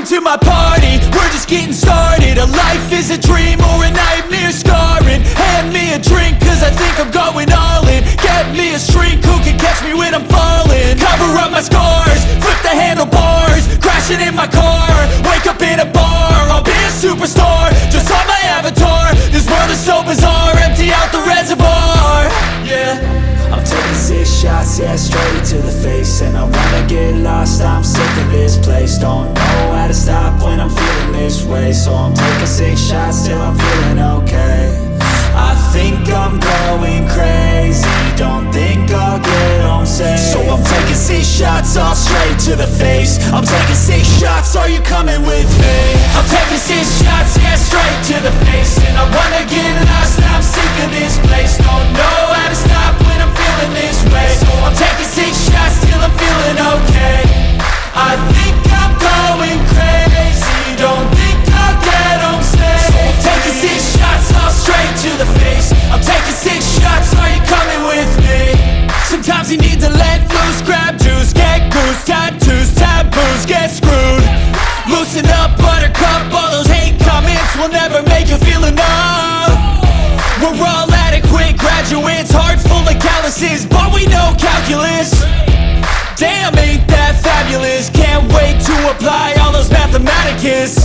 to my party, we're just getting started. A life is a dream or a nightmare scarring. Hand me a drink cause I think I'm going all in. Get me a shrink who can catch me when I'm falling. Cover up my scars, flip the handlebars, crashing in my car, wake up in a bar. I'll be a superstar, just on my avatar. This world is so bizarre, empty out the reservoir. Yeah, I'm taking 6 shots, yeah, straight to the face. And I wanna get lost, I'm sick of this place. Don't know how to stop when I'm feeling this way. So I'm taking 6 shots till I'm feeling okay. I think I'm going crazy, don't think I'll get home safe. So I'm taking 6 shots, all straight to the face. I'm taking 6 shots, are you coming with me? I'm taking 6 shots, yeah, straight to the face. And I wanna get lost, I'm sick of this place. Don't know how to stop when I'm feeling this way. So I'm taking 6 shots till I'm feeling okay. I think I'm going crazy, don't think I'll get home safe. So I'm taking 6 shots, all straight to the face. I'm taking 6 shots, are you coming with me? Sometimes you need to let loose, grab juice, get goose, tattoos, taboos, get screwed. Loosen up, buttercup, all those hate comments will never make you feel enough. We're all adequate graduates, heart full of calluses, but we know calculus. Damn, ain't that fabulous? Can't wait to apply all those mathematicus.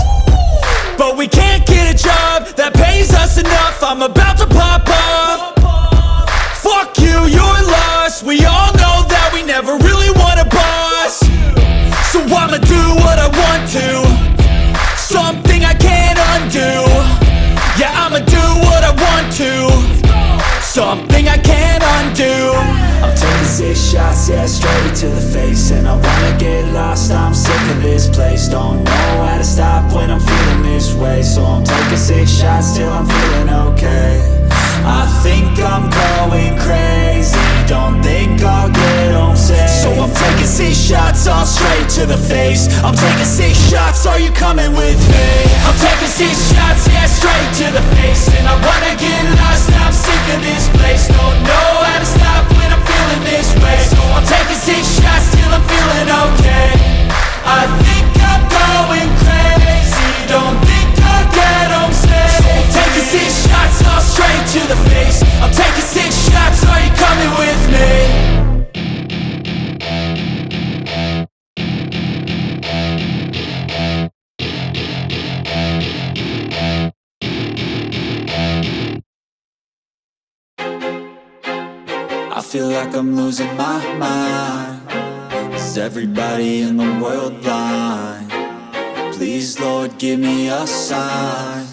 But we can't get a job that pays us enough. I'm about to pop off. Fuck you, you're lost. We all know that we never really want a boss. So I'ma do what I want to, something I can't undo. Yeah, I'ma do what I want to, something I can't undo. I'm taking 6 shots, yeah, straight to the face. And I wanna get lost, I'm sick of this place. Don't know how to stop when I'm feeling this way. So I'm taking 6 shots till I'm feeling okay. I think I'm going crazy, don't think I'll get home safe. So I'm taking 6 shots, all straight to the face. I'm taking 6 shots, are you coming with me? I'm taking 6 shots, yeah, straight to the face. And I wanna get lost, I'm sick of this place. Don't know how to stop when I'm feeling this way. So I'm taking 6 shots till I'm feeling okay. I think I'm going crazy, don't think I'll get home safe. So I'm taking 6 shots, all straight to the face. I'm taking 6 shots, are you coming with me? I feel like I'm losing my mind. Is everybody in the world blind? Please, Lord, give me a sign,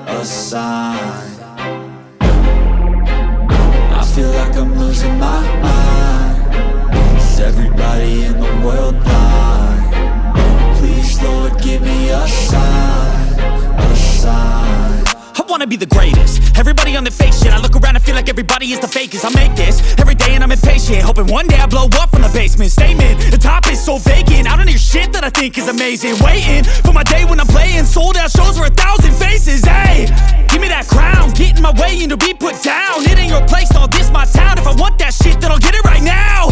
a sign. I feel like I'm losing my mind. Is everybody in the world blind? Please, Lord, give me a sign, a sign. I wanna be the greatest. Everybody on the fake shit. I look around and feel like everybody is the fakest. I make this every day and I'm impatient, hoping one day I blow up from the basement. Statement, the top is so vacant. I don't hear shit that I think is amazing. Waiting for my day when I'm playing sold out shows for 1,000 faces. Hey, give me that crown, get in my way and to be put down. It ain't your place, no, this my town. If I want that shit, then I'll get it right now.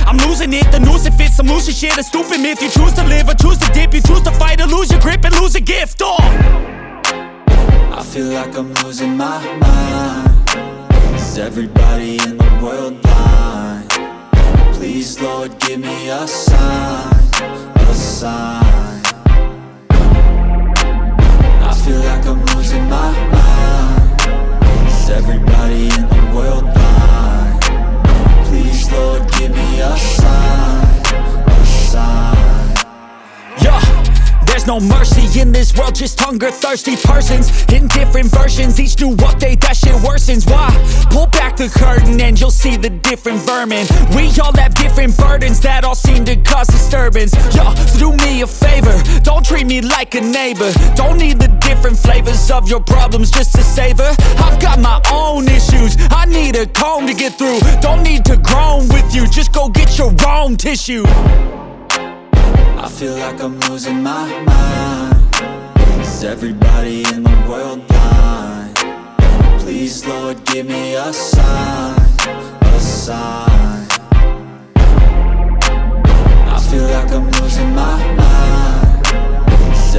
I'm losing it, the noose it fits, I'm losing shit. A stupid myth, you choose to live or choose to dip. You choose to fight or lose your grip and lose a gift. Oh, I feel like I'm losing my mind. Is everybody in the world blind? Please, Lord, give me a sign, a sign. I feel like I'm losing my mind. Is everybody in the world blind? Please, Lord, give me a sign, a sign. yeah. There's no mercy in this world, just hunger-thirsty persons in different versions, each new update, that shit worsens. Why? Pull back the curtain and you'll see the different vermin. We all have different burdens that all seem to cause disturbance. Yo, so do me a favor, don't treat me like a neighbor. Don't need the different flavors of your problems just to savor. I've got my own issues, I need a comb to get through. Don't need to groan with you, just go get your own tissue. I feel like I'm losing my mind. Is everybody in the world blind? Please, Lord, give me a sign, a sign. I feel like I'm losing my mind. Is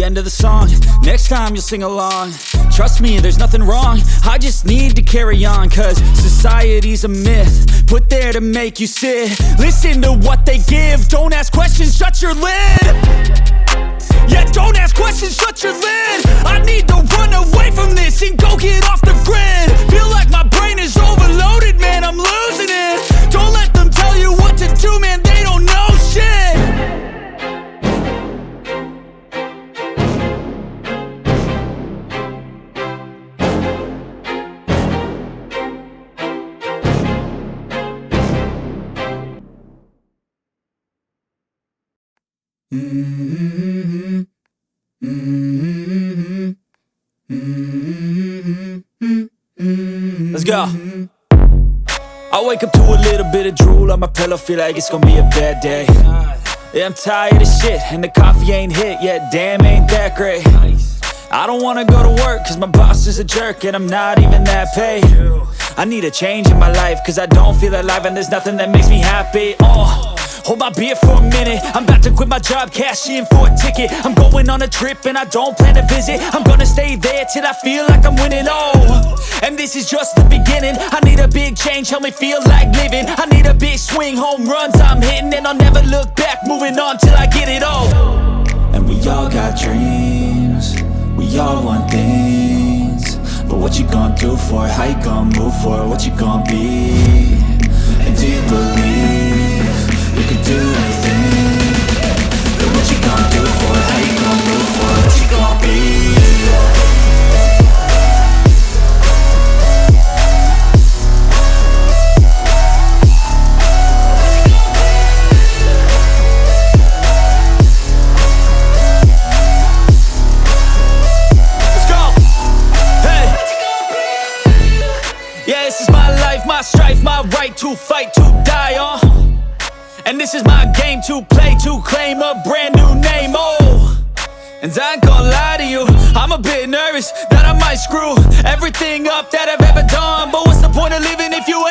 end of the song. Next time you'll sing along. Trust me, there's nothing wrong. I just need to carry on, cause society's a myth put there to make you sit. Listen to what they give. Don't ask questions, shut your lid. Yeah, don't ask questions, shut your lid. I need to run away from this and go get off the grid. Feel like my brain is overloaded, man, I'm losing it. Don't let them tell you what to do, man, they don't know shit. Let's go. I wake up to a little bit of drool on my pillow, feel like it's gonna be a bad day. Yeah, I'm tired of shit, and the coffee ain't hit yet, damn, ain't that great. I don't wanna go to work, cause my boss is a jerk, and I'm not even that paid. I need a change in my life, cause I don't feel alive, and there's nothing that makes me happy. Hold my beer for a minute. I'm about to quit my job, cash in for a ticket. I'm going on a trip and I don't plan to visit. I'm gonna stay there till I feel like I'm winning, and this is just the beginning. I need a big change, help me feel like living. I need a big swing, home runs I'm hitting, and I'll never look back, moving on till I get it all. And we all got dreams, we all want things, but what you gonna do for it? How you gonna move for it? What you gonna be? And do you believe you can do anything? But what you gonna do for it? How you gonna move for it? What you gonna be? Let's go! Hey! Yeah, this is my life, my strife, my right to fight, to die on. And this is my game to play, to claim a brand new name, And I ain't gonna lie to you, I'm a bit nervous that I might screw everything up that I've ever done. But what's the point of living if you ain't